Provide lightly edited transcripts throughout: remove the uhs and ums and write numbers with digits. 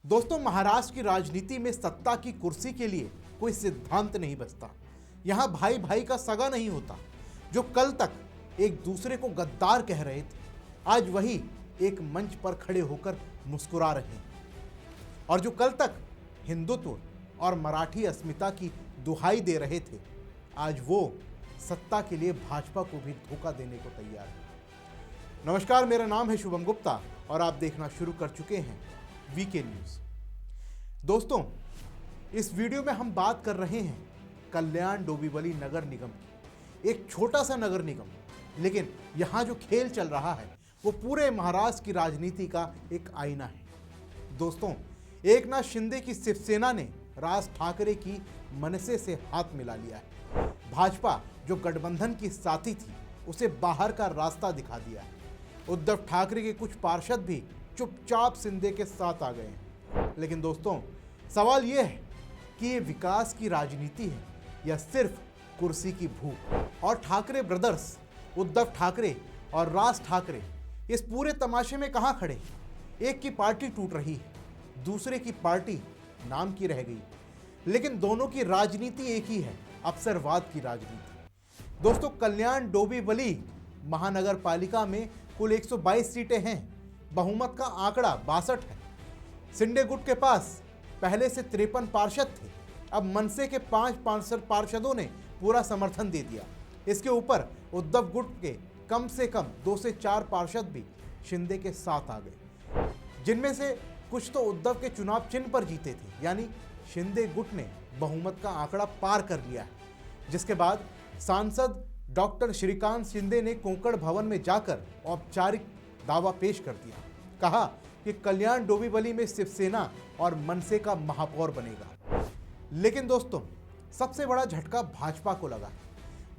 दोस्तों, महाराष्ट्र की राजनीति में सत्ता की कुर्सी के लिए कोई सिद्धांत नहीं बचता। यहाँ भाई भाई का सगा नहीं होता। जो कल तक एक दूसरे को गद्दार कह रहे थे, आज वही एक मंच पर खड़े होकर मुस्कुरा रहे हैं। और जो कल तक हिंदुत्व और मराठी अस्मिता की दुहाई दे रहे थे, आज वो सत्ता के लिए भाजपा को भी धोखा देने को तैयार है। नमस्कार, मेरा नाम है शुभम गुप्ता और आप देखना शुरू कर चुके हैं वीके न्यूज़। दोस्तों, इस वीडियो में हम बात कर रहे हैं कल्याण डोंबिवली नगर निगम की। एक छोटा सा नगर निगम, लेकिन यहाँ जो खेल चल रहा है वो पूरे महाराष्ट्र की राजनीति का एक आईना है। दोस्तों, एकनाथ शिंदे की शिवसेना ने राज ठाकरे की मनसे से हाथ मिला लिया है। भाजपा जो गठबंधन की साथी थी, उसे बाहर का रास्ता दिखा दिया है। उद्धव ठाकरे के कुछ पार्षद भी चुपचाप शिंदे के साथ आ गए हैं। लेकिन दोस्तों, सवाल यह है कि ये विकास की राजनीति है या सिर्फ कुर्सी की भूख। और ठाकरे ब्रदर्स, उद्धव ठाकरे और राज ठाकरे इस पूरे तमाशे में कहाँ खड़े? एक की पार्टी टूट रही है, दूसरे की पार्टी नाम की रह गई, लेकिन दोनों की राजनीति एक ही है, अवसरवाद की राजनीति। दोस्तों, कल्याण डोंबिवली महानगर पालिका में कुल 122 सीटें हैं। बहुमत का आंकड़ा 62 है। शिंदे गुट के पास पहले से 53 पार्षद थे। अब मनसे के 5 पार्षदों ने पूरा समर्थन दे दिया। इसके ऊपर उद्धव गुट के कम से कम 2 से 4 पार्षद भी शिंदे के साथ आ गए, जिनमें से कुछ तो उद्धव के चुनाव चिन्ह पर जीते थे। यानी शिंदे गुट ने बहुमत का आंकड़ा पार कर लिया है। जिसके बाद सांसद डॉक्टर श्रीकांत शिंदे ने कोंकण भवन में जाकर औपचारिक दावा पेश कर दिया। कहा कि कल्याण डोंबिवली में शिवसेना और मनसे का महापौर बनेगा। लेकिन दोस्तों, सबसे बड़ा झटका भाजपा को लगा।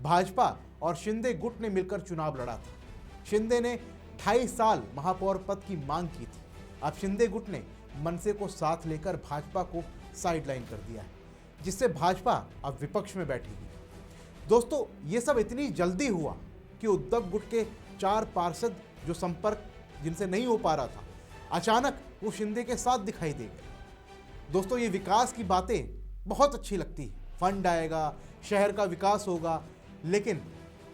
भाजपा और शिंदे गुट ने मिलकर चुनाव लड़ा था। शिंदे ने 28 साल महापौर पद की मांग की थी। अब शिंदे गुट ने मनसे को साथ लेकर भाजपा को साइडलाइन कर दिया है, जिससे भाजपा अब विपक्ष में बैठेगी। दोस्तों, ये सब इतनी जल्दी हुआ कि उद्धव गुट के 4 पार्षद जो संपर्क जिनसे नहीं हो पा रहा था, अचानक वो शिंदे के साथ दिखाई दे गए। दोस्तों, ये विकास की बातें बहुत अच्छी लगती है, फंड आएगा, शहर का विकास होगा, लेकिन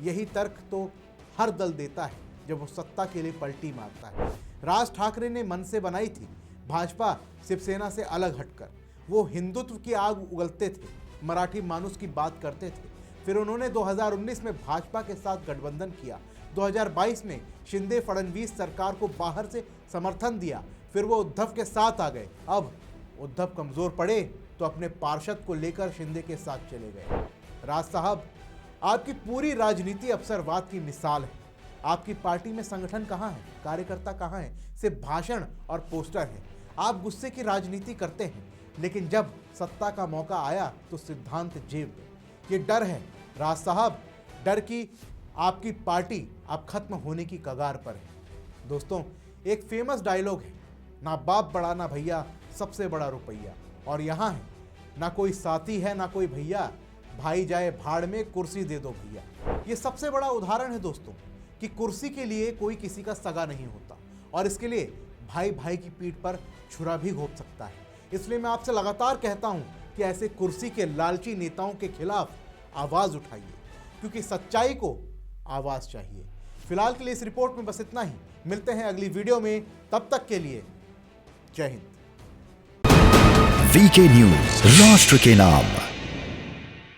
यही तर्क तो हर दल देता है जब वो सत्ता के लिए पलटी मारता है। राज ठाकरे ने मनसे बनाई थी भाजपा शिवसेना से अलग हटकर। वो हिंदुत्व की आग उगलते थे, मराठी मानुस की बात करते थे। फिर उन्होंने 2019 में भाजपा के साथ गठबंधन किया। 2022 में शिंदे फडणवीस सरकार को बाहर से समर्थन दिया। फिर वो उद्धव के साथ आ गए। अब उद्धव कमजोर पड़े तो अपने पार्षद को लेकर शिंदे के साथ चले गए। राज साहब, आपकी पूरी राजनीति अवसरवाद की मिसाल है। आपकी पार्टी में संगठन कहाँ है, कार्यकर्ता कहाँ है? सिर्फ भाषण और पोस्टर है। आप गुस्से की राजनीति करते हैं, लेकिन जब सत्ता का मौका आया तो सिद्धांत जेब में। ये डर है राज साहब, डर की आपकी पार्टी अब खत्म होने की कगार पर है। दोस्तों, एक फेमस डायलॉग है, ना बाप बड़ा ना भैया, सबसे बड़ा रुपया। और यहाँ है, ना कोई साथी है ना कोई भैया, भाई जाए भाड़ में कुर्सी दे दो भैया। ये सबसे बड़ा उदाहरण है दोस्तों कि कुर्सी के लिए कोई किसी का सगा नहीं होता, और इसके लिए भाई भाई की पीठ पर छुरा भी घोंप सकता है। इसलिए मैं आपसे लगातार कहता हूँ कि ऐसे कुर्सी के लालची नेताओं के खिलाफ आवाज़ उठाइए, क्योंकि सच्चाई को आवाज़ चाहिए। फिलहाल के लिए इस रिपोर्ट में बस इतना ही। मिलते हैं अगली वीडियो में, तब तक के लिए जय हिंद। वीके न्यूज़, राष्ट्र के नाम।